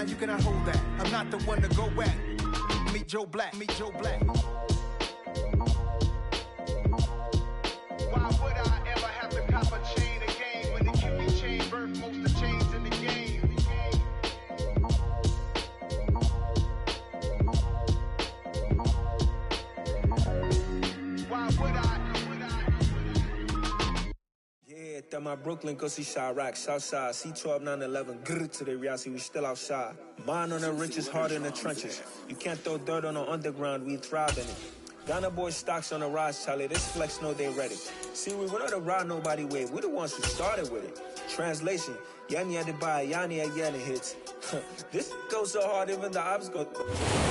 you cannot hold that. I'm not the one to go at. Meet Joe Black, meet Joe Black. Why would I ever have to cop a chain again when the QB chain birth most of chains in the game? Why would I? Yeah, that my Brooklyn, go see Chirac, Southside, C12, 911, grrr to the reality, we still outside. Mine on the riches, hard in the trenches. You can't throw dirt on the underground, we thrive in it. Ghana boys stocks on the rise, Charlie, this flex know they ready. See, we're not to ride nobody with, we're the ones who started with it. Translation, Yanni had to buy, Yanni had Yanni hits. This goes so hard, even the ops go.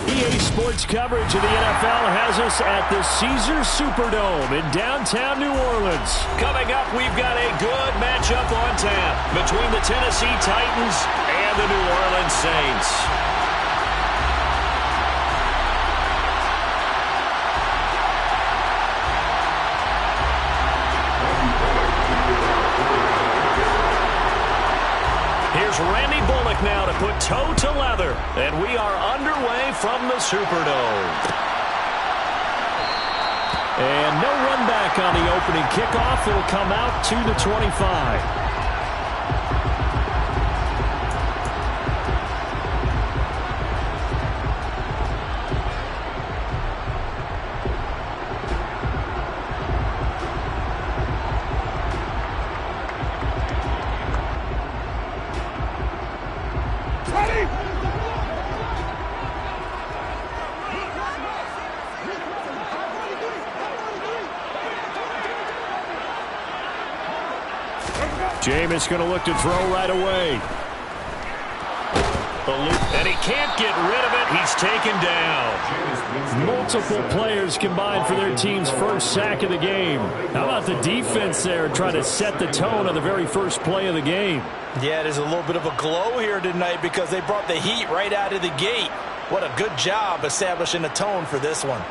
EA Sports coverage of the NFL has us at the Caesars Superdome in downtown New Orleans. Coming up, we've got a good matchup on tap between the Tennessee Titans and the New Orleans Saints. Here's Randy Bullock now to put toe to leather, and we are underway from the Superdome. And no run back on the opening kickoff. It'll come out to the 25. Jameis going to look to throw right away. And he can't get rid of it. He's taken down. Multiple players combined for their team's first sack of the game. How about the defense there trying to set the tone on the very first play of the game? Yeah, there's a little bit of a glow here tonight because they brought the heat right out of the gate. What a good job establishing a tone for this one.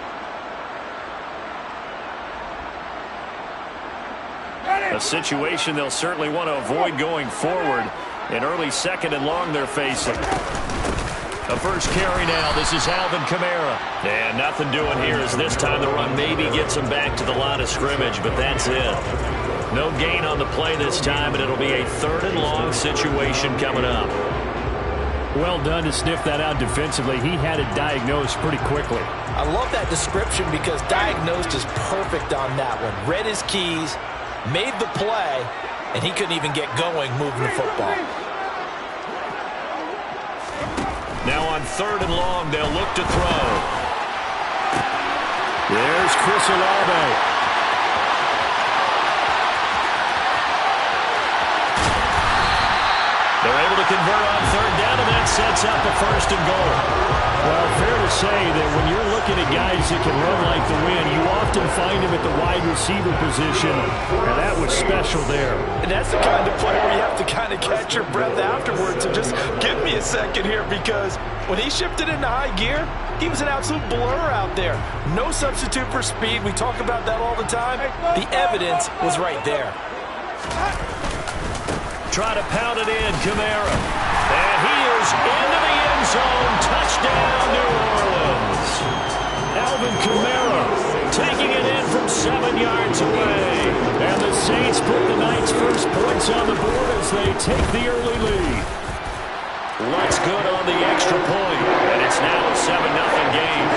A situation they'll certainly want to avoid going forward. An early second and long they're facing. A first carry now. This is Alvin Kamara. And nothing doing here as this time the run maybe gets him back to the line of scrimmage, but that's it. No gain on the play this time, and it'll be a third and long situation coming up. Well done to sniff that out defensively. He had it diagnosed pretty quickly. I love that description because diagnosed is perfect on that one. Read his keys, made the play, and he couldn't even get going moving the football. Now on third and long, they'll look to throw. There's Chris Olave. They're able to convert on third down, and that sets up a first and goal. Well, fair to say that when you're looking at guys that can run like the wind, you often find them at the wide receiver position, and that was special there. And that's the kind of play where you have to kind of catch your breath afterwards. So just give me a second here, because when he shifted into high gear, he was an absolute blur out there. No substitute for speed. We talk about that all the time. The evidence was right there. Try to pound it in, Kamara. And he is into the end zone. Touchdown, New Orleans. Alvin Kamara taking it in from 7 yards away. And the Saints put the night's first points on the board as they take the early lead. What's good on the extra point? And it's now a 7-0 game.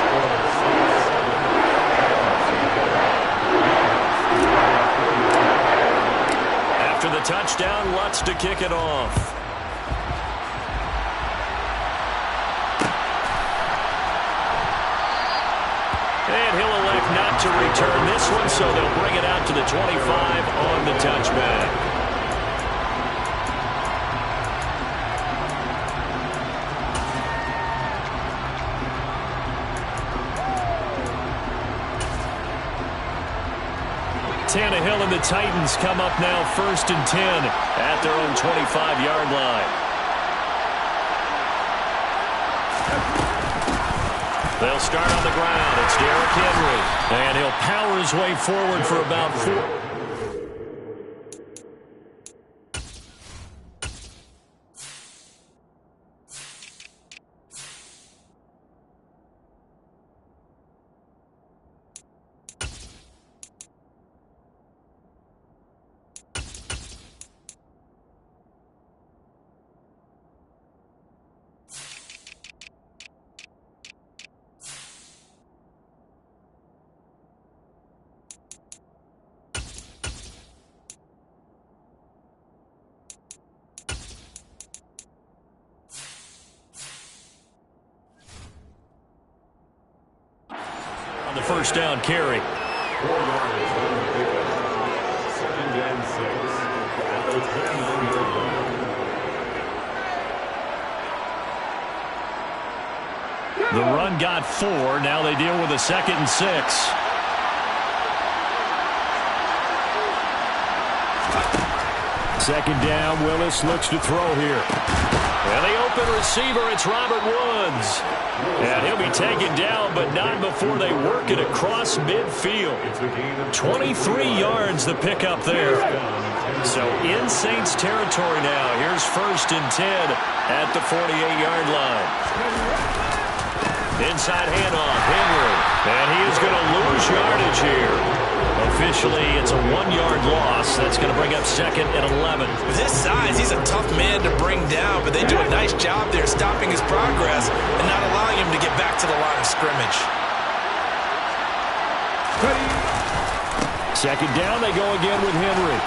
After the touchdown, Lutz to kick it off. And he'll elect not to return this one, so they'll bring it out to the 25 on the touchback. Tannehill and the Titans come up now 1st and 10 at their own 25-yard line. They'll start on the ground. It's Derrick Henry. And he'll power his way forward for about 4. on the first down carry. 4 yards on the pickup. 2nd and 6 at the 10-yard line. The run got 4. Now they deal with a 2nd and 6. Second down, Willis looks to throw here. And the open receiver, it's Robert Woods. And he'll be taken down, but not before they work it across midfield. 23 yards the pickup there. So in Saints territory now. Here's 1st and 10 at the 48-yard line. Inside handoff, Henry. And he is going to lose yardage here. Officially, it's a 1-yard loss. That's going to bring up 2nd and 11. With his size, he's a tough man to bring down, but they do a nice job there stopping his progress and not allowing him to get back to the line of scrimmage. Second down, they go again with Henry.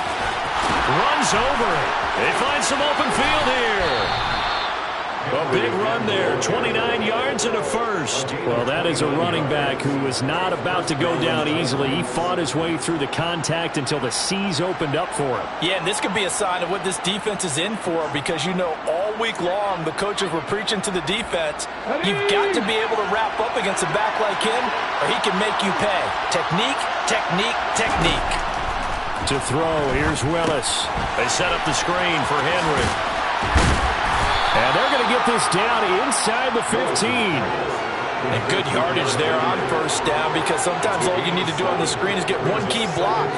Runs over it. They find some open field here. A big run there, 29 yards and a first. Well, that is a running back who was not about to go down easily. He fought his way through the contact until the seas opened up for him. Yeah, and this could be a sign of what this defense is in for, because you know all week long the coaches were preaching to the defense, you've got to be able to wrap up against a back like him or he can make you pay. Technique, technique, technique. To throw, here's Willis. They set up the screen for Henry. And they're going to get this down inside the 15. And good yardage there on 1st down, because sometimes all you need to do on the screen is get one key block.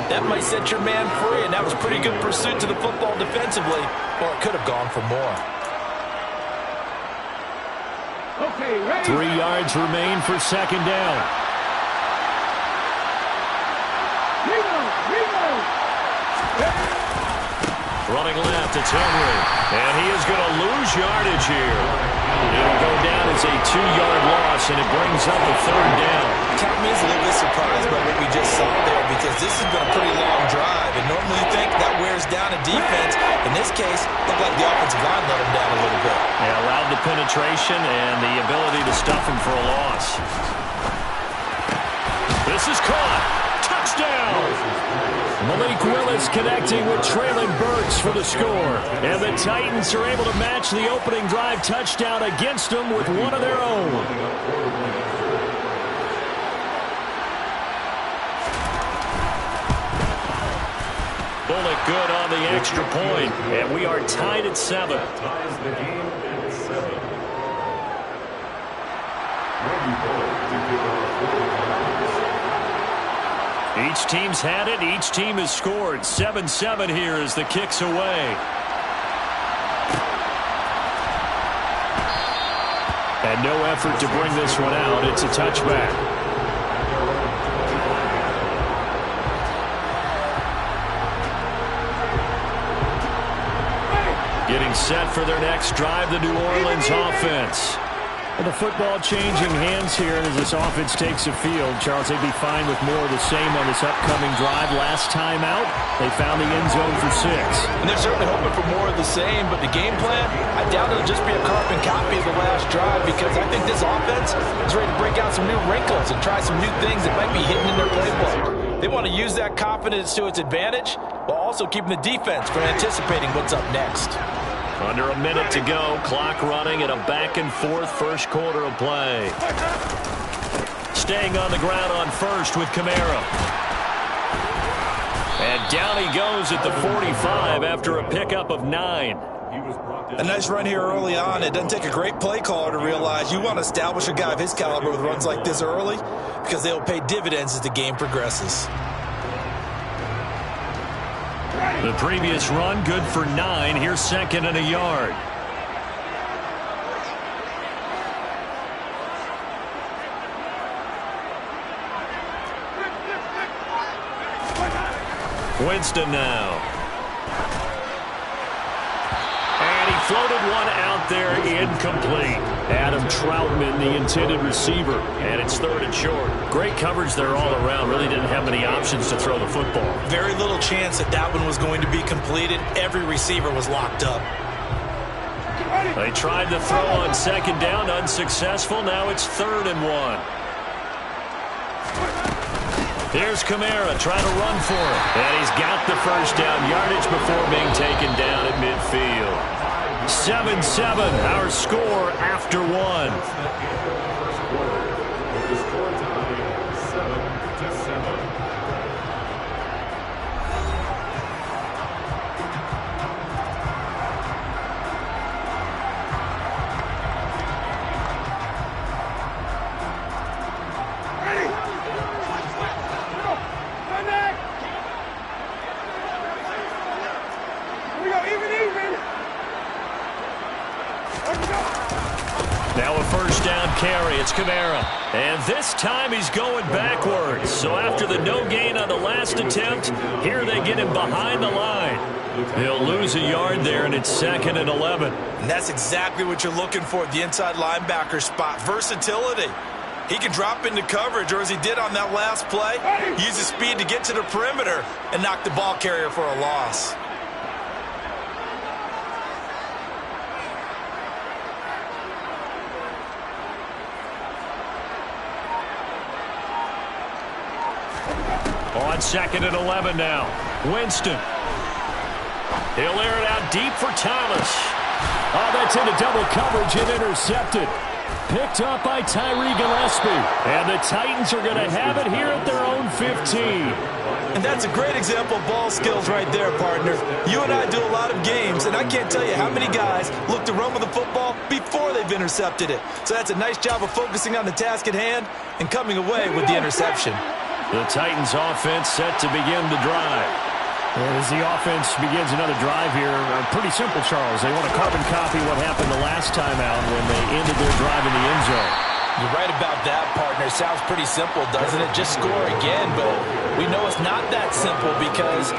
That might set your man free, and that was pretty good pursuit to the football defensively, or it could have gone for more. 3 yards remain for 2nd down. Running left, it's Henry. And he is going to lose yardage here. It'll go down as a 2-yard loss, and it brings up a 3rd down. Count me as a little bit surprised by what we just saw there, because this has been a pretty long drive, and normally you think that wears down a defense. In this case, it looked like the offensive line let him down a little bit. Yeah, allowed the penetration and the ability to stuff him for a loss. This is caught. Touchdown! Malik Willis connecting with Traylon Burks for the score. And the Titans are able to match the opening drive touchdown against them with one of their own. Bullock good on the extra point, and we are tied at 7. Ties the game at 7. Reggie Bullock to pick up 45. Each team's had it. Each team has scored. 7-7 here as the kick's away. And no effort to bring this one out. It's a touchback. Getting set for their next drive, the New Orleans offense. And the football changing hands here, and as this offense takes the field, Charles, they'd be fine with more of the same on this upcoming drive. Last time out, they found the end zone for 6. And they're certainly hoping for more of the same, but the game plan, I doubt it'll just be a carbon copy of the last drive, because I think this offense is ready to break out some new wrinkles and try some new things that might be hidden in their playbook. They want to use that confidence to its advantage, while also keeping the defense from anticipating what's up next. Under a minute to go, clock running in a back-and-forth first quarter of play. Staying on the ground on first with Kamara. And down he goes at the 45 after a pickup of 9. A nice run here early on. It doesn't take a great play caller to realize you want to establish a guy of his caliber with runs like this early, because they'll pay dividends as the game progresses. The previous run, good for 9. Here's 2nd and a yard. Winston now. And he floated one out there, incomplete. Adam Troutman, the intended receiver, and it's 3rd and short. Great coverage there all around. Really didn't have many options to throw the football. Very little chance that one was going to be completed. Every receiver was locked up. They tried to throw on 2nd down, unsuccessful. Now it's 3rd and 1. Here's Kamara trying to run for it. And he's got the first down yardage before being taken down at midfield. 7-7, our score after one. With the score tie 7-7. Now a first down carry. It's Kamara. And this time he's going backwards. So after the no gain on the last attempt, here they get him behind the line. He'll lose a yard there, and it's 2nd and 11. And that's exactly what you're looking for at the inside linebacker spot. Versatility. He can drop into coverage, or as he did on that last play, use his speed to get to the perimeter and knock the ball carrier for a loss. On 2nd and 11 now. Winston. He'll air it out deep for Thomas. Oh, that's into double coverage and intercepted. Picked up by Tyree Gillespie. And the Titans are going to have it here at their own 15. And that's a great example of ball skills right there, partner. You and I do a lot of games, and I can't tell you how many guys look to run with the football before they've intercepted it. So that's a nice job of focusing on the task at hand and coming away with the interception. The Titans offense set to begin the drive. As the offense begins another drive here, pretty simple, Charles. They want to carbon copy what happened the last time out when they ended their drive in the end zone. You're right about that, partner. Sounds pretty simple, doesn't it? Just score again, but we know it's not that simple because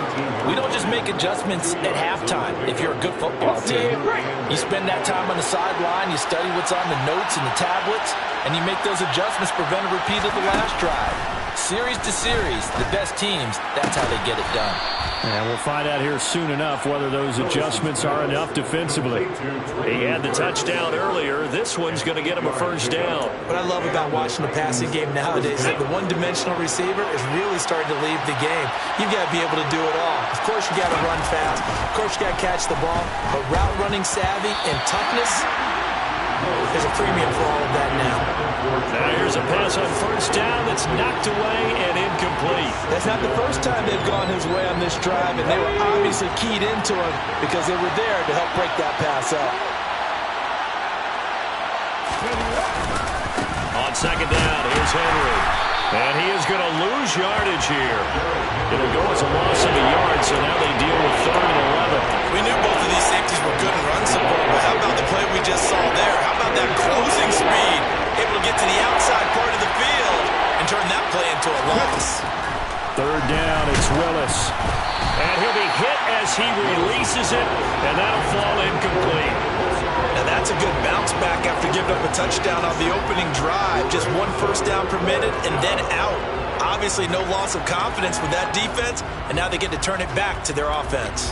we don't just make adjustments at halftime if you're a good football team. You spend that time on the sideline, you study what's on the notes and the tablets, and you make those adjustments, prevent a repeat of the last drive. Series to series, the best teams, that's how they get it done. And we'll find out here soon enough whether those adjustments are enough defensively. He had the touchdown earlier. This one's going to get him a first down. What I love about watching the passing game nowadays is that the one-dimensional receiver is really starting to leave the game. You've got to be able to do it all. Of course, you got to run fast. Of course, you got to catch the ball. But route running savvy and toughness, there's a premium for all of that now. Now here's a pass on first down that's knocked away and incomplete. That's not the first time they've gone his way on this drive, and they were obviously keyed into him because they were there to help break that pass up. On second down, here's Henry. And he is going to lose yardage here. It'll go as a loss of a yard, so now they deal with 3rd and 11. We knew both of these safeties were good in run support, but how about the play we just saw there? How about that closing speed? Able to get to the outside part of the field and turn that play into a loss. 3rd down, it's Willis. And he'll be hit as he releases it, and that'll fall incomplete. Now that's a good bounce back after giving up a touchdown on the opening drive. Just 1 first down per minute and then out. Obviously no loss of confidence with that defense, and now they get to turn it back to their offense.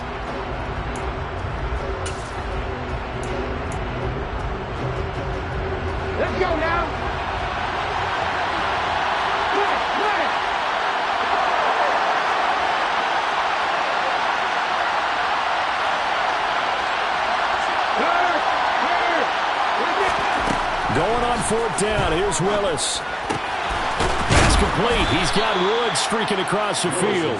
Let's go now. Going on 4th down, here's Willis. Pass complete. He's got Wood streaking across the field.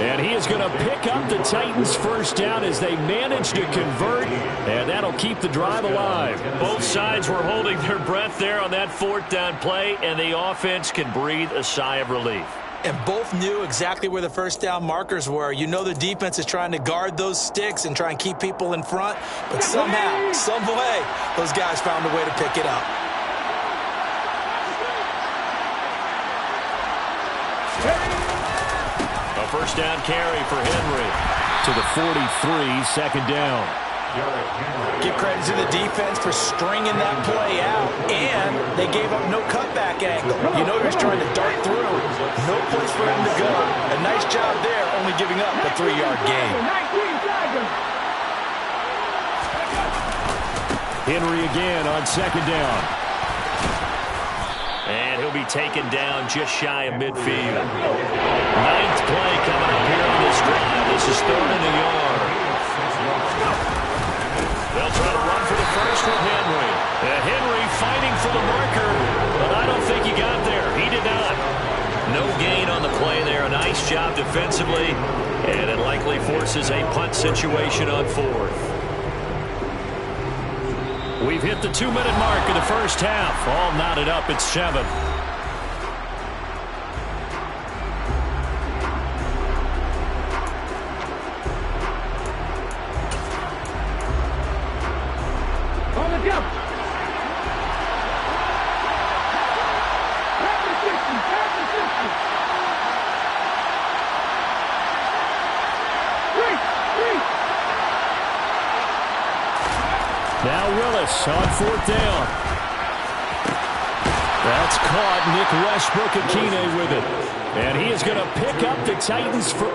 And he is going to pick up the Titans' first down as they manage to convert, and that'll keep the drive alive. Both sides were holding their breath there on that 4th down play, and the offense can breathe a sigh of relief. And both knew exactly where the first down markers were. You know the defense is trying to guard those sticks and try and keep people in front. But somehow, some way, those guys found a way to pick it up. A first down carry for Henry. To the 43, 2nd down. Give credit to the defense for stringing that play out, and they gave up no cutback angle. You know he was trying to dart through. No place for him to go. A nice job there, only giving up a 3-yard gain. Henry again on 2nd down. And he'll he'll be taken down just shy of midfield. Ninth play coming up here on this drive. This is 3rd and a yard. They'll try to run for the first with Henry. Henry fighting for the marker, but I don't think he got there. He did not. No gain on the play there. A nice job defensively, and it likely forces a punt situation on 4th. We've hit the 2-minute mark of the first half. All knotted up at 7. Now Willis on 4th down. That's caught. Nick Westbrook-Akine with it. And he is going to pick up the Titans for...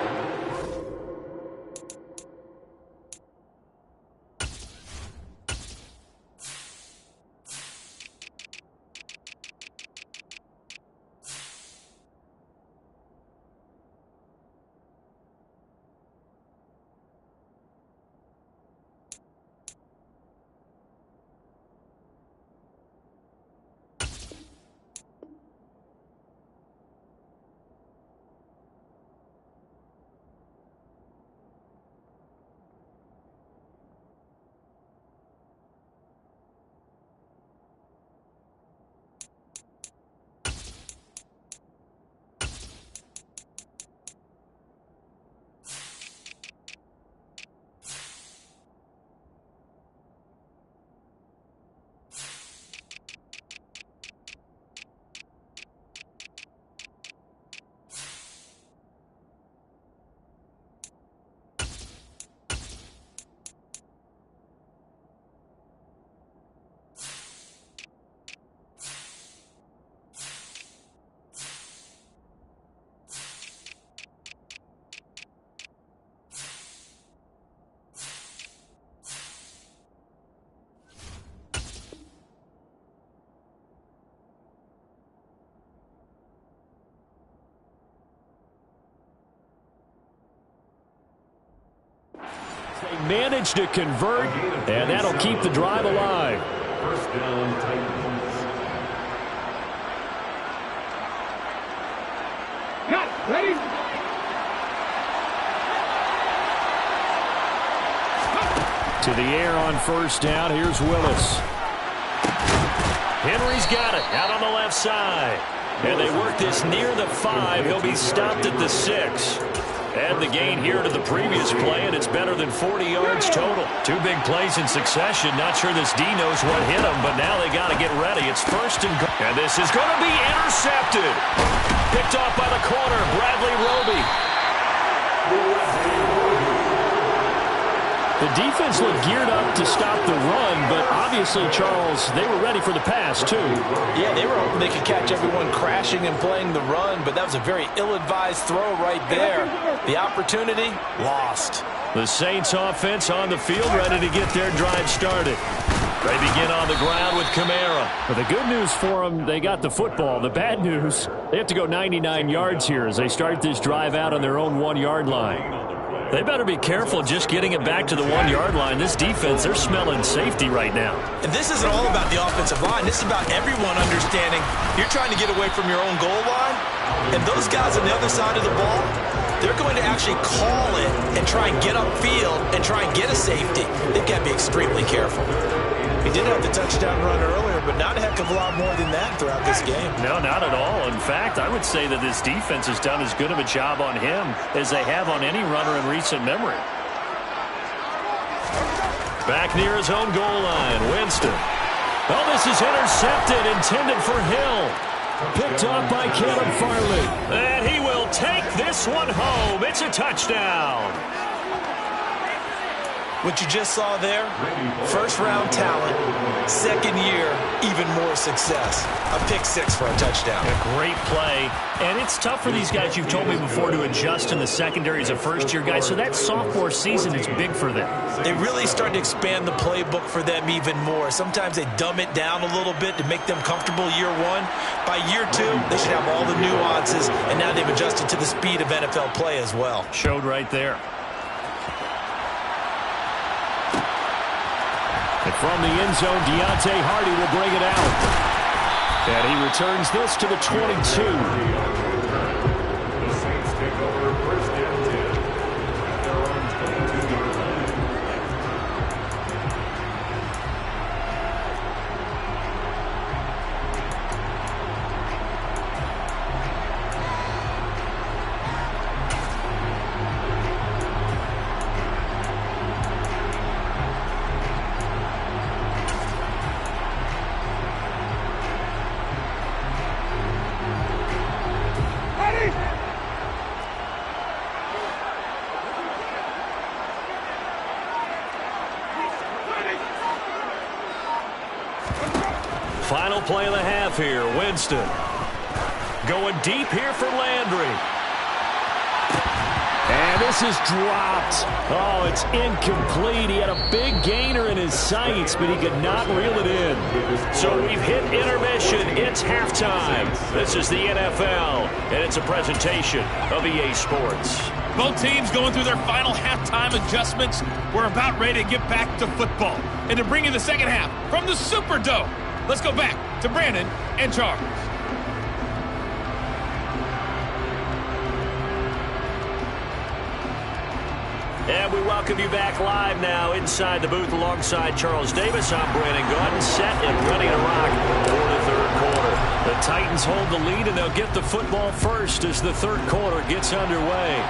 They managed to convert, and that'll keep the drive alive. First down, Titans. Cut, ready? To the air on first down. Here's Willis. Henry's got it out on the left side. And they work this near the 5. He'll be stopped at the 6. Add the gain here to the previous play, and it's better than 40 yards total. 2 big plays in succession. Not sure this D knows what hit him, but now they got to get ready. It's 1st and goal. And this is going to be intercepted. Picked off by the corner, Bradley Roby. The defense looked geared up to stop the run, but obviously, Charles, they were ready for the pass, too. Yeah, they were hoping they could catch everyone crashing and playing the run, but that was a very ill-advised throw right there. The opportunity, lost. The Saints offense on the field, ready to get their drive started. They begin on the ground with Kamara. But the good news for them, they got the football. The bad news, they have to go 99 yards here as they start this drive out on their own 1-yard line. They better be careful just getting it back to the 1-yard line. This defense, they're smelling safety right now. And this isn't all about the offensive line. This is about everyone understanding you're trying to get away from your own goal line. And those guys on the other side of the ball, they're going to actually call it and try and get upfield and try and get a safety. They've got to be extremely careful. He did have the touchdown run earlier, but not a heck of a lot more than that throughout this game. No, not at all. In fact, I would say that this defense has done as good of a job on him as they have on any runner in recent memory. Back near his own goal line, Winston. Oh, this is intercepted, intended for Hill. Picked off by Caleb Farley. And he will take this one home. It's a touchdown. What you just saw there, first-round talent, second year, even more success. A pick six for a touchdown. A great play. And it's tough for these guys, you've told me before, to adjust in the secondary as a first-year guy. So that sophomore season is big for them. They really start to expand the playbook for them even more. Sometimes they dumb it down a little bit to make them comfortable year one. By year two, they should have all the nuances, and now they've adjusted to the speed of NFL play as well. Showed right there. And from the end zone, Deontay Hardy will bring it out. And he returns this to the 22. The Saints take over first and 10 at their own 22-yard line. Final play of the half here. Winston going deep here for Landry. And this is dropped. Oh, it's incomplete. He had a big gainer in his sights, but he could not reel it in. So we've hit intermission. It's halftime. This is the NFL, and it's a presentation of EA Sports. Both teams going through their final halftime adjustments. We're about ready to get back to football. And to bring you the second half from the Superdome, let's go back to Brandon and Charles. And we welcome you back live now inside the booth alongside Charles Davis. I'm Brandon Gaudin, set and ready to rock for the third quarter. The Titans hold the lead, and they'll get the football first as the third quarter gets underway.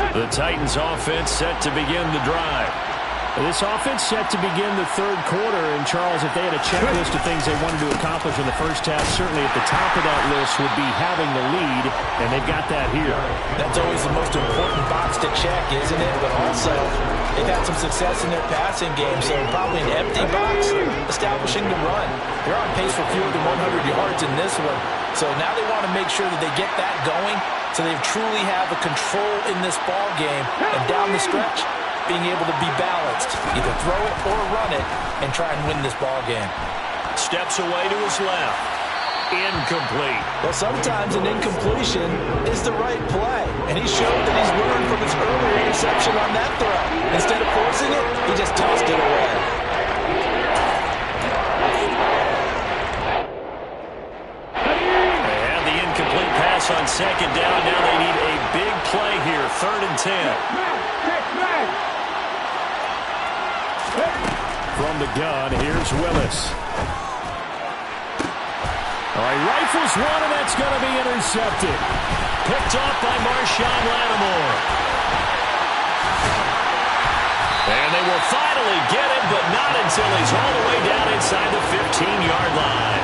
The Titans offense set to begin the drive. This offense set to begin the third quarter. And, Charles, if they had a checklist of things they wanted to accomplish in the first half, certainly at the top of that list would be having the lead, and they've got that here. That's always the most important box to check, isn't it? But also, they've had some success in their passing game, so probably an empty box, establishing the run. They're on pace for fewer than 100 yards in this one. So now they want to make sure that they get that going so they truly have a control in this ball game, and down the stretch, being able to be balanced, either throw it or run it, and try and win this ball game. Steps away to his left. Incomplete. Well, sometimes an incompletion is the right play, and he showed that he's learned from his earlier interception on that throw. Instead of forcing it, he just tossed it away. They have the incomplete pass on second down. Now they need a big play here, 3rd and 10. From the gun, here's Willis. All right, rifles one, and that's going to be intercepted. Picked off by Marshawn Lattimore. And they will finally get it, but not until he's all the way down inside the 15-yard line.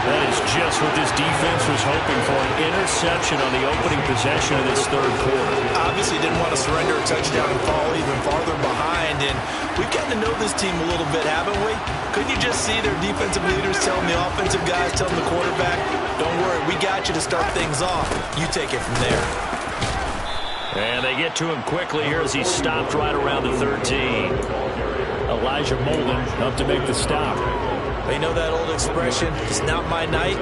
That is just what this defense was hoping for, an interception on the opening possession of this third quarter. Obviously didn't want to surrender a touchdown and fall even farther behind, and we've gotten to know this team a little bit, haven't we? Couldn't you just see their defensive leaders telling the offensive guys, telling the quarterback, don't worry, we got you to start things off. You take it from there. And they get to him quickly here as he stopped right around the 13. Elijah Molden up to make the stop. You know that old expression, it's not my night?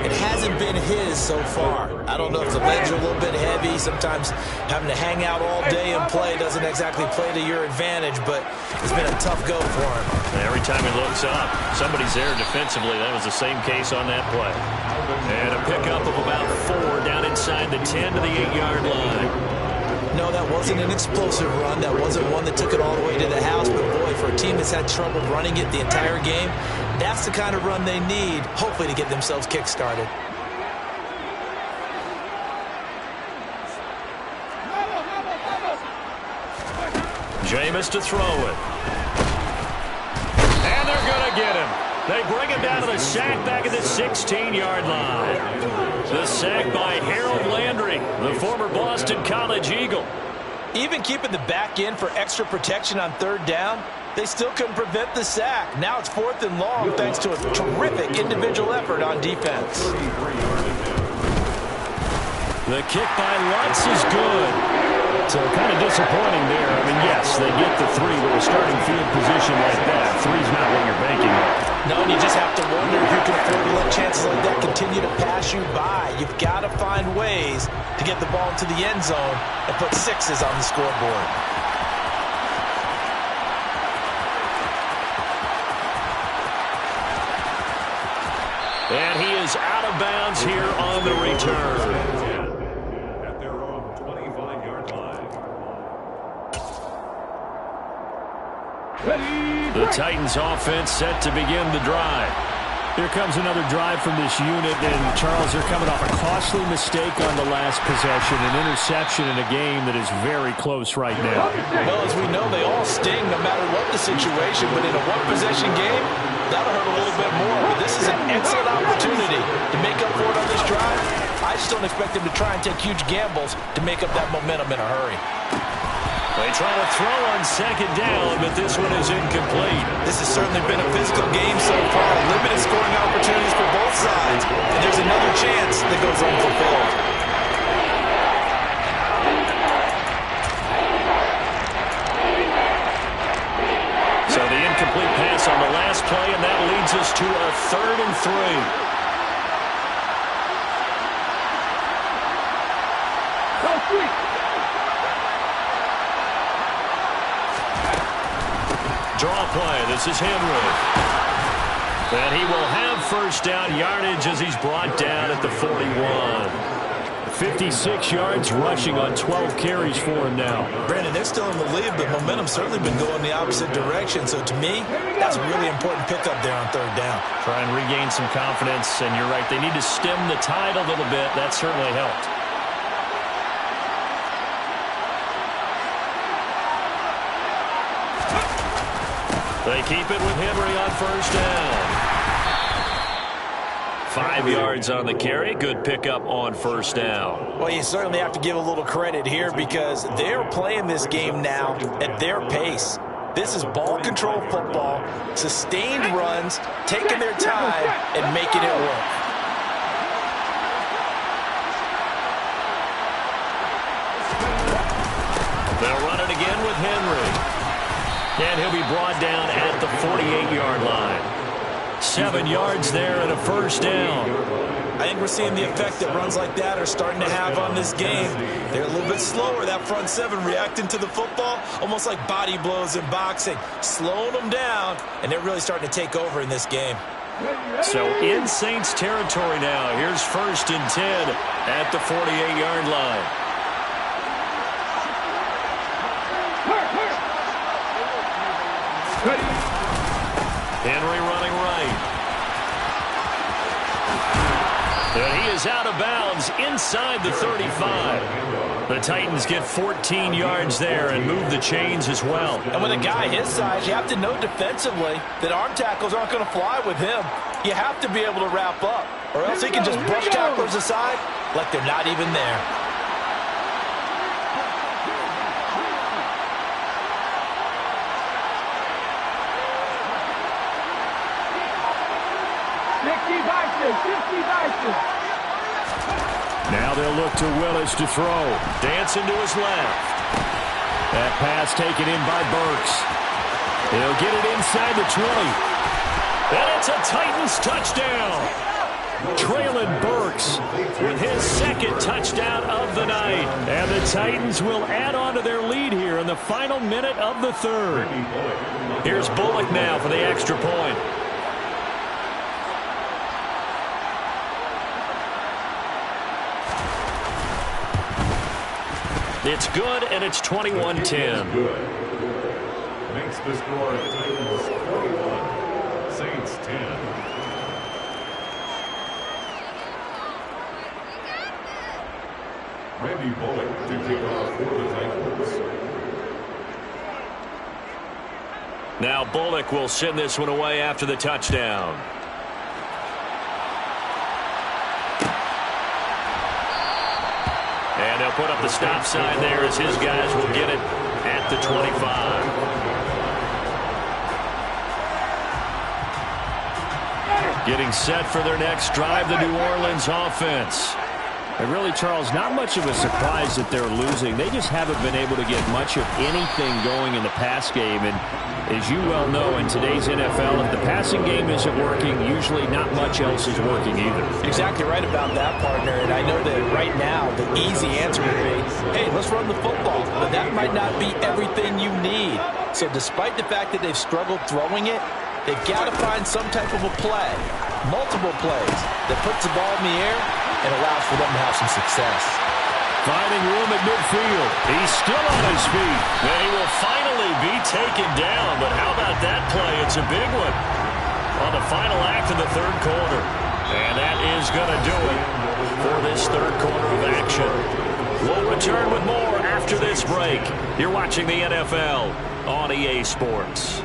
It hasn't been his so far. I don't know if the legs are a little bit heavy. Sometimes having to hang out all day and play doesn't exactly play to your advantage, but it's been a tough go for him. And every time he looks up, somebody's there defensively. That was the same case on that play. And a pickup of about 4 down inside the 10 to the 8-yard line. know that wasn't an explosive run. That wasn't one that took it all the way to the house. But, boy, for a team that's had trouble running it the entire game, that's the kind of run they need, hopefully, to get themselves kick-started. Jameis to throw it. And they're going to get him. They bring him down to the sack back at the 16-yard line. The sack by Harold Landry, the former Boston College Eagle. Even keeping the back in for extra protection on third down, they still couldn't prevent the sack. Now it's 4th and long thanks to a terrific individual effort on defense. The kick by Lutz is good. So kind of disappointing there. I mean, yes, they get the 3 with a starting field position like that. 3's not what you're banking on. No, and you just have to wonder if you can afford to let chances like that continue to pass you by. You've got to find ways to get the ball into the end zone and put 6s on the scoreboard. And he is out of bounds here on the return. The Titans offense set to begin the drive. Here comes another drive from this unit, and Charles, they're coming off a costly mistake on the last possession, an interception in a game that is very close right now. Well, as we know, they all sting no matter what the situation, but in a one-possession game, that'll hurt a little bit more. But this is an excellent opportunity to make up for it on this drive. I just don't expect them to try and take huge gambles to make up that momentum in a hurry. They try to throw on second down, but this one is incomplete. This has certainly been a physical game so far. Limited scoring opportunities for both sides. And there's another chance that goes unfulfilled. So the incomplete pass on the last play, and that leads us to a 3rd and 3. Draw play. This is Henry. And he will have first down yardage as he's brought down at the 41. 56 yards rushing on 12 carries for him now. Brandon, they're still in the lead, but momentum's certainly been going the opposite direction. So to me, that's a really important pickup there on third down. Try and regain some confidence, and you're right. They need to stem the tide a little bit. That certainly helped. They keep it with Henry on first down. 5 yards on the carry. Good pickup on first down. Well, you certainly have to give a little credit here because they're playing this game now at their pace. This is ball control football, sustained runs, taking their time, and making it work. They'll run it again with Henry. And he'll be brought down at the 48-yard line. 7 yards there and a first down. I think we're seeing the effect that runs like that are starting to have on this game. They're a little bit slower, that front 7, reacting to the football, almost like body blows in boxing, slowing them down, and they're really starting to take over in this game. So in Saints territory now. Here's 1st and 10 at the 48-yard line. Henry running right. And he is out of bounds inside the 35. The Titans get 14 yards there and move the chains as well. And with a guy his size, you have to know defensively that arm tackles aren't going to fly with him. You have to be able to wrap up, or else he can just brush tacklers aside like they're not even there. Now they'll look to Willis to throw. Dancing to his left. That pass taken in by Burks. He'll get it inside the 20. And it's a Titans touchdown. Traylon Burks with his 2nd touchdown of the night. And the Titans will add on to their lead here in the final minute of the 3rd. Here's Bullock now for the extra point. It's good, and it's 21-10. Good. Makes the score Titans 21, Saints 10. Randy Bullock to kick off for the Titans. Now Bullock will send this one away after the touchdown. And they'll put up the stop sign there as his guys will get it at the 25. Getting set for their next drive, the New Orleans offense. And really, Charles, not much of a surprise that they're losing. They just haven't been able to get much of anything going in the pass game. And as you well know, in today's NFL, if the passing game isn't working, usually not much else is working either. Exactly right about that, partner. And I know that right now the easy answer would be, hey, let's run the football. But that might not be everything you need. So despite the fact that they've struggled throwing it, they've got to find some type of a play, multiple plays, that puts the ball in the air and allows for them to have some success. Finding room at midfield. He's still on his feet. And he will finally be taken down. But how about that play? It's a big one on the final act of the third quarter. And that is going to do it for this third quarter of action. We'll return with more after this break. You're watching the NFL on EA Sports.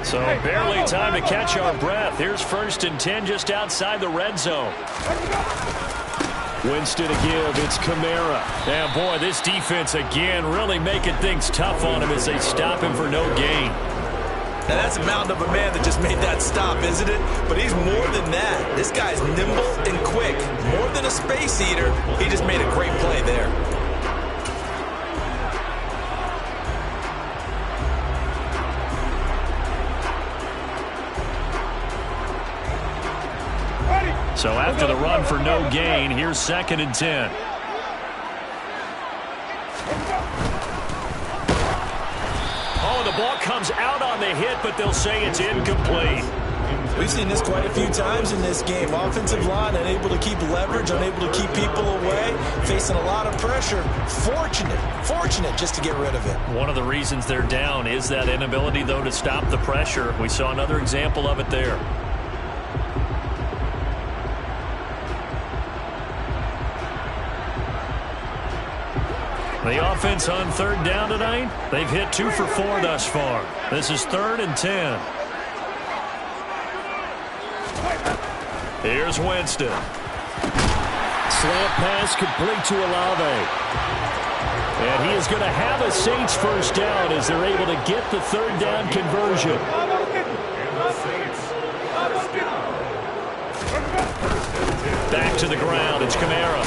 So barely time to catch our breath. Here's 1st and 10 just outside the red zone. Winston to give. It's Kamara. And boy, this defense again really making things tough on him as they stop him for no gain. Now that's a mountain of a man that just made that stop, isn't it? But he's more than that. This guy's nimble and quick. More than a space eater. He just made a great play there. So after the run for no gain, here's 2nd and 10. Oh, the ball comes out on the hit, but they'll say it's incomplete. We've seen this quite a few times in this game. Offensive line unable to keep leverage, unable to keep people away, facing a lot of pressure. Fortunate just to get rid of it. One of the reasons they're down is that inability, though, to stop the pressure. We saw another example of it there. The offense on 3rd down tonight, they've hit 2 for 4 thus far. This is 3rd and 10. Here's Winston. Slant pass complete to Olave. And he is going to have a Saints 1st down as they're able to get the 3rd down conversion. Back to the ground. It's Kamara.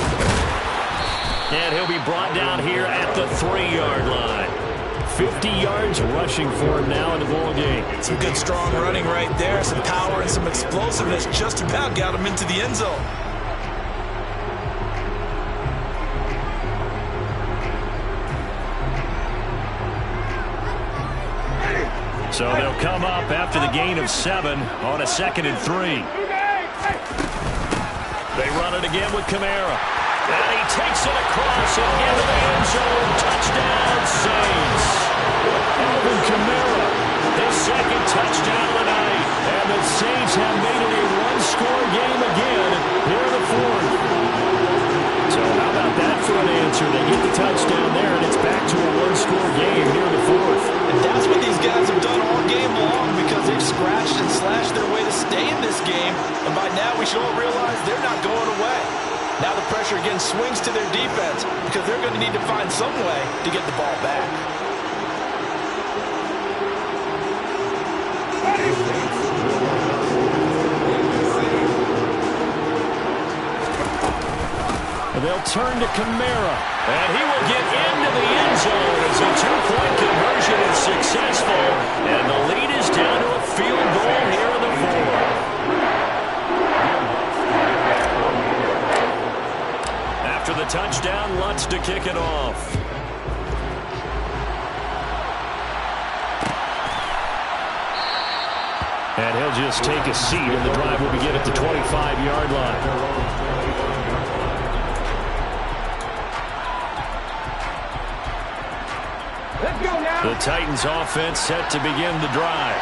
And he'll be brought down here at the 3-yard line. 50 yards rushing for him now in the ball game. Some good strong running right there. Some power and some explosiveness just about got him into the end zone. So they'll come up after the gain of 7 on a 2nd and 3. They run it again with Kamara. And he takes it across and into the end zone. Touchdown, Saints. Alvin Kamara, his 2nd touchdown tonight. And the Saints have made it a one-score game again here in the 4th. So how about that for an answer? They get the touchdown there, and it's back to a one-score game here in the 4th. And that's what these guys have done all game long because they've scratched and slashed their way to stay in this game. And by now we should all realize they're not going away. Now the pressure again swings to their defense because they're going to need to find some way to get the ball back. They'll turn to Kamara, and he will get into the end zone as a 2-point conversion is successful, and the lead is down to a field goal here in the 4th. After the touchdown, Lutz to kick it off. And he'll just take a seat, and the drive will begin at the 25-yard line. The Titans offense set to begin the drive.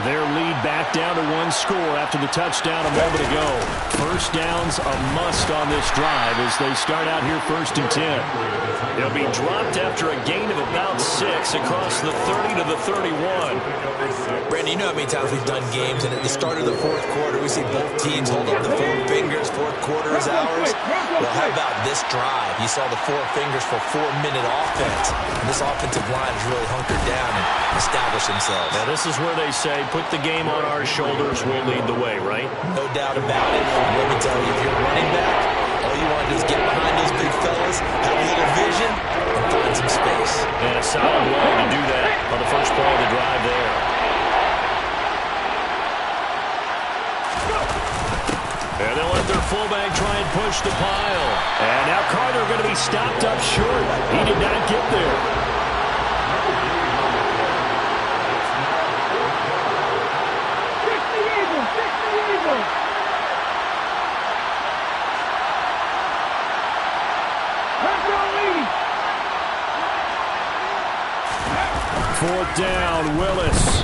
Their lead back down to 1 score after the touchdown a moment ago. First down's a must on this drive as they start out here 1st and 10. They'll be dropped after a gain of about 6 across the 30 to the 31. Brandon, you know how many times we've done games, and at the start of the 4th quarter, we see both teams hold up the 4 fingers. 4th quarter is ours. Well, how about this drive? You saw the 4 fingers for 4-minute offense. And this offensive line has really hunkered down and established themselves. Now, this is where they say, put the game on our shoulders, we'll lead the way, right? No doubt about it. Let me tell you, if you're running back, all you want to do is get behind those big fellas, have a little vision, and find some space. And a solid way to do that on the first play of the drive there. And they'll let their fullback try and push the pile. And now Carter going to be stopped up short. He did not get there. Fourth down, Willis.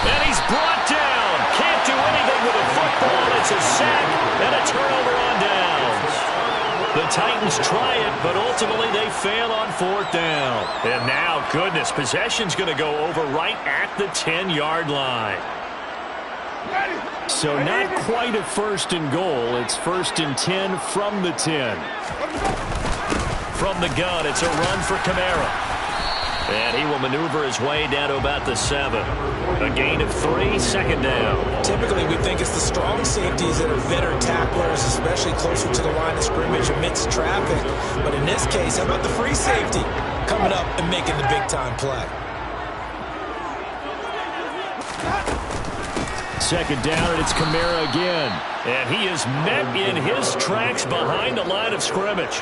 And he's brought down. Can't do anything with a football. It's a sack and a turnover on downs. The Titans try it, but ultimately they fail on 4th down. And now, goodness, possession's going to go over right at the 10-yard line. So not quite a 1st and goal. It's 1st and 10 from the 10. From the gun, it's a run for Kamara. And he will maneuver his way down to about the 7. A gain of 3, 2nd down. Typically, we think it's the strong safeties that are better tacklers, especially closer to the line of scrimmage amidst traffic. But in this case, how about the free safety coming up and making the big-time play? 2nd down, and it's Kamara again. And he is met in his tracks behind the line of scrimmage.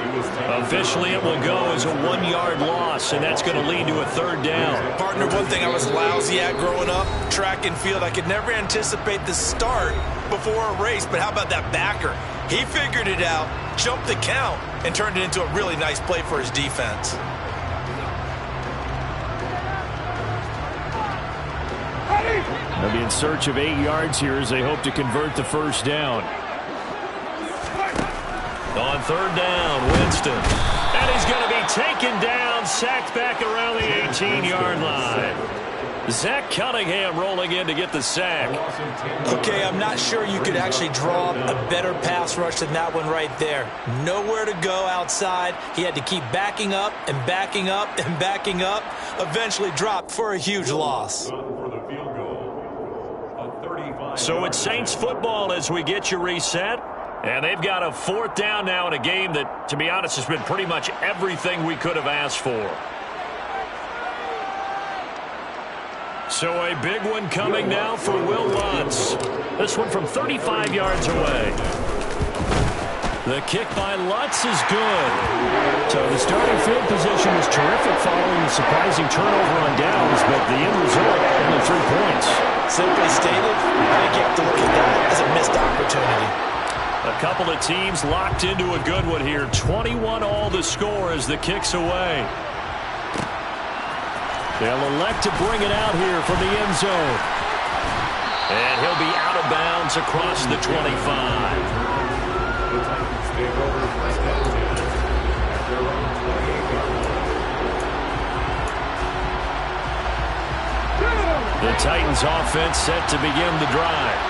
Officially, it will go as a 1-yard loss, and that's going to lead to a 3rd down. Partner, one thing I was lousy at growing up, track and field. I could never anticipate the start before a race, but how about that backer? He figured it out, jumped the count, and turned it into a really nice play for his defense. They'll be in search of 8 yards here as they hope to convert the 1st down. On 3rd down, Winston. And he's going to be taken down, sacked back around the 18-yard line. Zach Cunningham rolling in to get the sack. Okay, I'm not sure you could actually draw a better pass rush than that one right there. Nowhere to go outside. He had to keep backing up and backing up and backing up. Eventually dropped for a huge loss. So it's Saints football as we get you reset. And they've got a 4th down now in a game that, to be honest, has been pretty much everything we could have asked for. So a big one coming now for Will Lutz. This one from 35 yards away. The kick by Lutz is good. So the starting field position was terrific following the surprising turnover on downs, but the end result, only 3 points. Simply stated, I think you have to look at that as a missed opportunity. A couple of teams locked into a good one here. 21-all the score as the kick's away. They'll elect to bring it out here from the end zone. And he'll be out of bounds across the 25. The Titans offense set to begin the drive.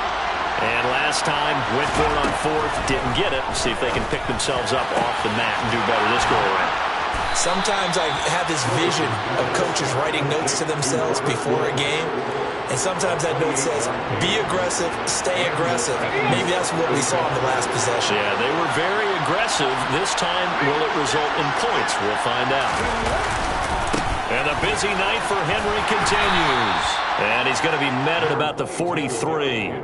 And last time, went for it on 4th, didn't get it. See if they can pick themselves up off the mat and do better this go around. Sometimes I have this vision of coaches writing notes to themselves before a game. And sometimes that note says, be aggressive, stay aggressive. Maybe that's what we saw in the last possession. Yeah, they were very aggressive. This time, will it result in points? We'll find out. And the busy night for Henry continues. And he's going to be met at about the 43.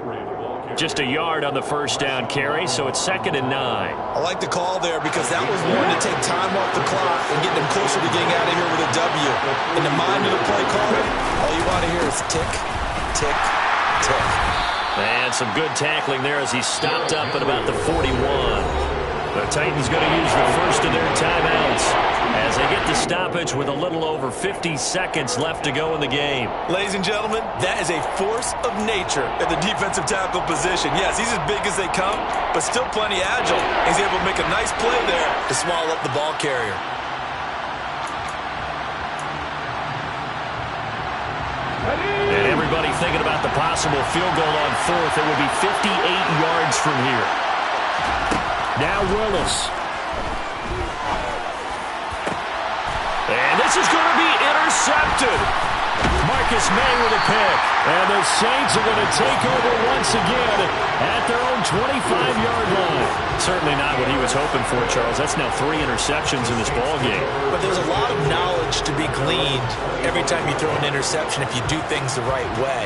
Just a yard on the first down carry, so it's 2nd and 9. I like the call there because that was one to take time off the clock and get them closer to getting out of here with a W. In the mind of the play caller, all you want to hear is tick, tick, tick. And some good tackling there as he stopped up at about the 41. The Titans going to use the first of their timeouts as they get the stoppage with a little over 50 seconds left to go in the game. Ladies and gentlemen, that is a force of nature at the defensive tackle position. Yes, he's as big as they come, but still plenty agile. He's able to make a nice play there to swallow up the ball carrier. And everybody thinking about the possible field goal on 4th. It will be 58 yards from here. Now Willis. And this is going to be intercepted. Marcus May with a pick. And the Saints are going to take over once again at their own 25-yard line. Certainly not what he was hoping for, Charles. That's now 3 interceptions in this ballgame. But there's a lot of knowledge to be gleaned every time you throw an interception if you do things the right way.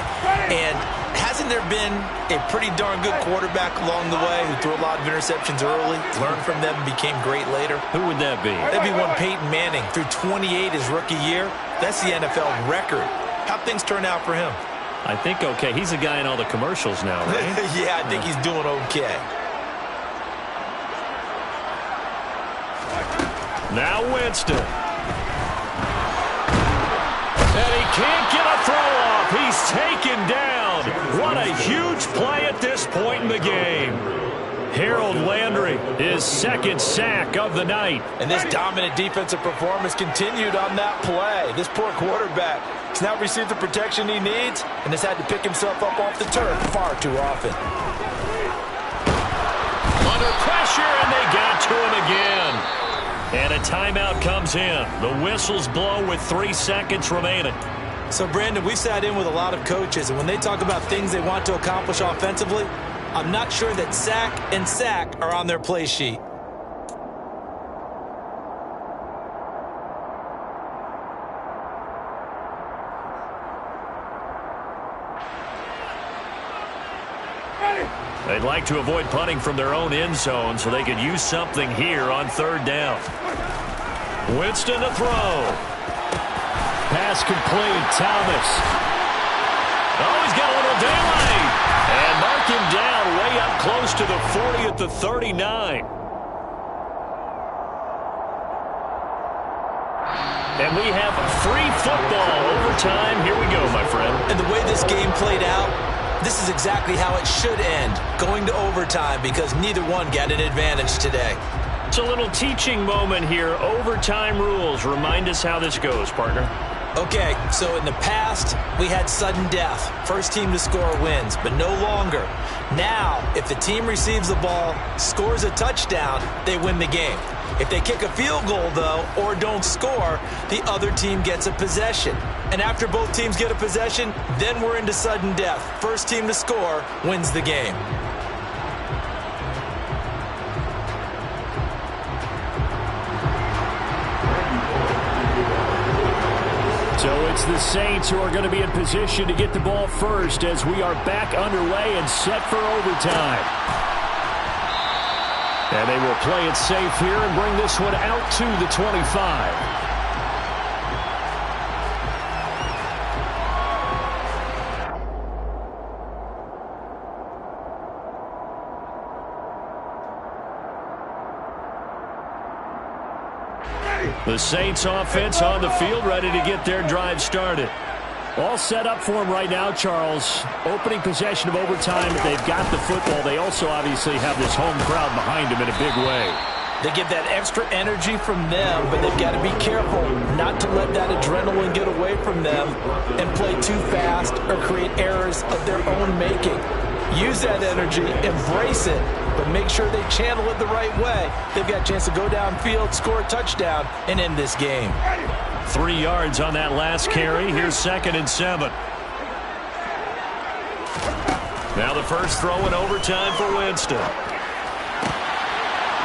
And hasn't there been a pretty darn good quarterback along the way who threw a lot of interceptions early, learned from them, and became great later? Who would that be? That'd be one Peyton Manning. Threw 28 his rookie year. That's the NFL record. How'd things turn out for him? I think okay. He's a guy in all the commercials now, right? Yeah, I think he's doing okay. Now Winston. And he can't get a throw off. He's taken down. What a huge play at this point in the game. Harold Landry, his 2nd sack of the night. And this dominant defensive performance continued on that play. This poor quarterback has not received the protection he needs and has had to pick himself up off the turf far too often. Under pressure, and they got to him again. And a timeout comes in. The whistles blow with 3 seconds remaining. So, Brandon, we sat in with a lot of coaches, and when they talk about things they want to accomplish offensively, I'm not sure that sack and sack are on their play sheet. They'd like to avoid punting from their own end zone so they could use something here on 3rd down. Winston to throw. Pass complete. Thomas. Oh, he's got a little daylight. And mark him down way up close to the 40 at the 39. And we have free football overtime. Here we go, my friend. And the way this game played out, this is exactly how it should end, going to overtime, because neither one got an advantage today. It's a little teaching moment here. Overtime rules. Remind us how this goes, partner. Okay, so in the past, we had sudden death. First team to score wins, but no longer. Now, if the team receives the ball, scores a touchdown, they win the game. If they kick a field goal, though, or don't score, the other team gets a possession. And after both teams get a possession, then we're into sudden death. First team to score wins the game. So it's the Saints who are going to be in position to get the ball first as we are back underway and set for overtime. And they will play it safe here and bring this one out to the 25. The Saints offense on the field, ready to get their drive started. All set up for them right now, Charles. Opening possession of overtime. They've got the football. They also obviously have this home crowd behind them in a big way. They get that extra energy from them, but they've got to be careful not to let that adrenaline get away from them and play too fast or create errors of their own making. Use that energy, embrace it, but make sure they channel it the right way. They've got a chance to go downfield, score a touchdown, and end this game. 3 yards on that last carry. Here's 2nd and 7. Now the first throw in overtime for Winston.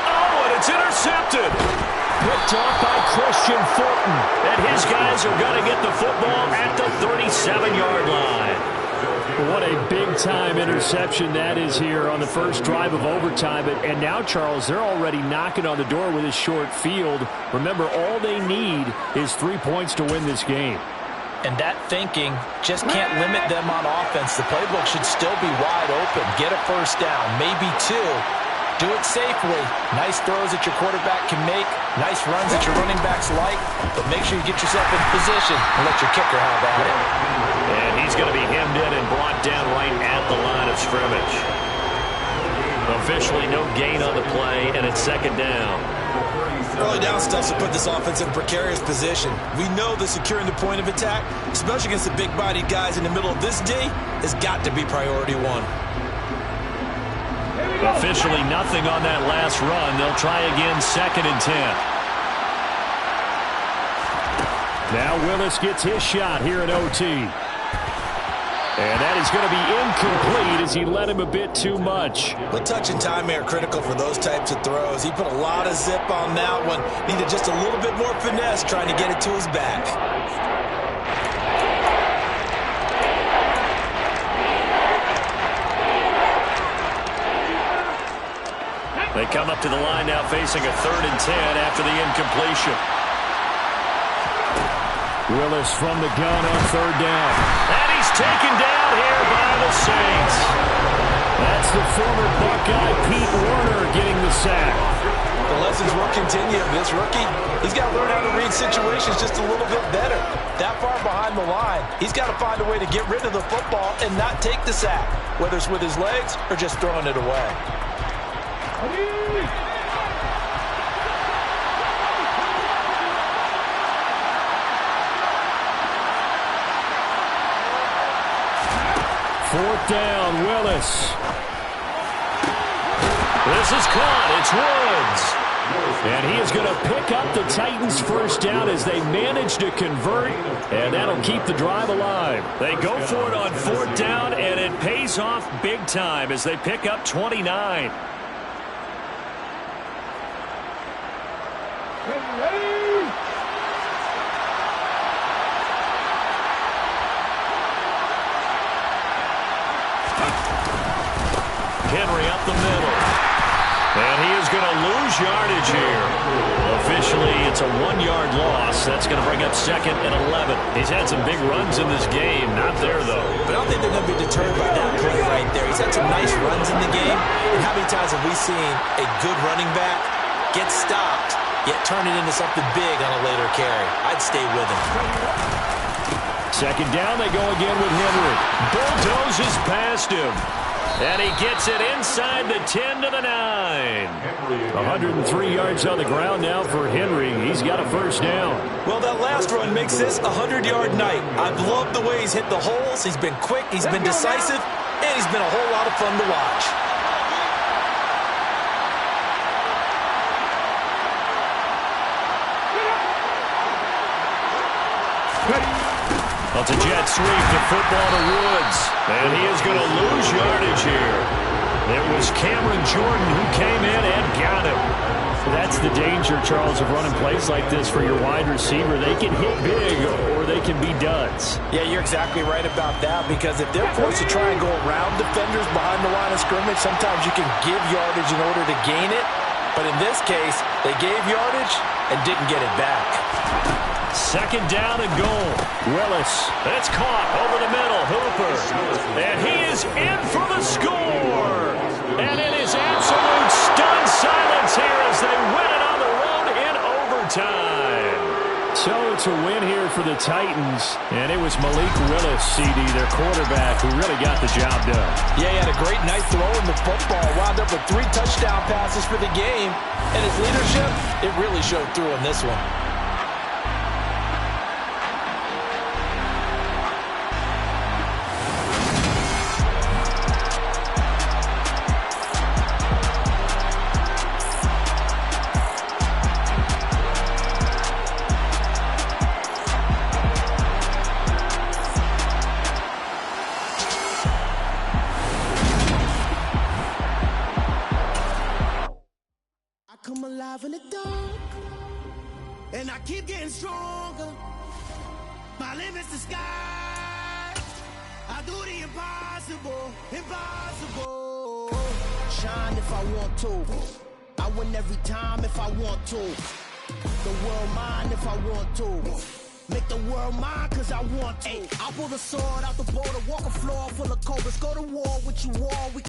Oh, and it's intercepted. Picked off by Christian Fulton. And his guys are going to get the football at the 37-yard line. What a big-time interception that is here on the first drive of overtime. And now, Charles, they're already knocking on the door with this short field. Remember, all they need is 3 points to win this game. And that thinking just can't limit them on offense. The playbook should still be wide open. Get a first down, maybe 2. Do it safely. Nice throws that your quarterback can make. Nice runs that your running backs like. But make sure you get yourself in position and let your kicker have at it. And he's going to be hemmed in and brought down right at the line of scrimmage. Officially no gain on the play, and it's second down. Early down stuff to put this offense in a precarious position. We know that securing the point of attack, especially against the big-bodied guys in the middle of this D, has got to be priority 1. Officially nothing on that last run. They'll try again, second and 10. Now Willis gets his shot here at OT. And that is going to be incomplete as he led him a bit too much. But touch and time are critical for those types of throws. He put a lot of zip on that one. Needed just a little bit more finesse trying to get it to his back. They come up to the line now facing a 3rd and 10 after the incompletion. Willis from the gun on 3rd down. And he's taken down here by the Saints. That's the former Buckeye Pete Werner getting the sack. The lessons will continue. This rookie, he's got to learn how to read situations just a little bit better. That far behind the line, he's got to find a way to get rid of the football and not take the sack, whether it's with his legs or just throwing it away. Fourth down, Willis. This is caught. It's Woods. And he is going to pick up the Titans' first down as they manage to convert, and that'll keep the drive alive. They go for it on 4th down, and it pays off big time as they pick up 29. Henry up the middle. And he is going to lose yardage here. Officially, it's a 1-yard loss. That's going to bring up 2nd and 11. He's had some big runs in this game. Not there, though. But I don't think they're going to be deterred by that play right there. He's had some nice runs in the game. And how many times have we seen a good running back get stopped, yet turn it into something big on a later carry? I'd stay with him. Second down, they go again with Henry. Bulldozes past him. And he gets it inside the 10 to the 9. 103 yards on the ground now for Henry. He's got a first down. Well, that last run makes this a 100-yard night. I've loved the way he's hit the holes. He's been quick, he's been decisive, and he's been a whole lot of fun to watch. It's a jet sweep, the football to Woods. And he is going to lose yardage here. It was Cameron Jordan who came in and got him. That's the danger, Charles, of running plays like this for your wide receiver. They can hit big or they can be duds. Yeah, you're exactly right about that, because if they're forced to try and go around defenders behind the line of scrimmage, sometimes you can give yardage in order to gain it. But in this case, they gave yardage and didn't get it back. Second down and goal. Willis. It's caught over the middle. Hooper. And he is in for the score. And it is absolute stunned silence here as they win it on the road in overtime. So it's a win here for the Titans. And it was Malik Willis, CD, their quarterback, who really got the job done. Yeah, he had a great night throwing the football. Wound up with 3 touchdown passes for the game. And his leadership, it really showed through in this one. Come alive in the dark, and I keep getting stronger. My limit's the sky. I do the impossible, impossible. Shine if I want to. I win every time if I want to. The world mine if I want to. Make the world mine cause I want to. I'll pull the sword out the border, walk a floor full of cobras, go to war with you all.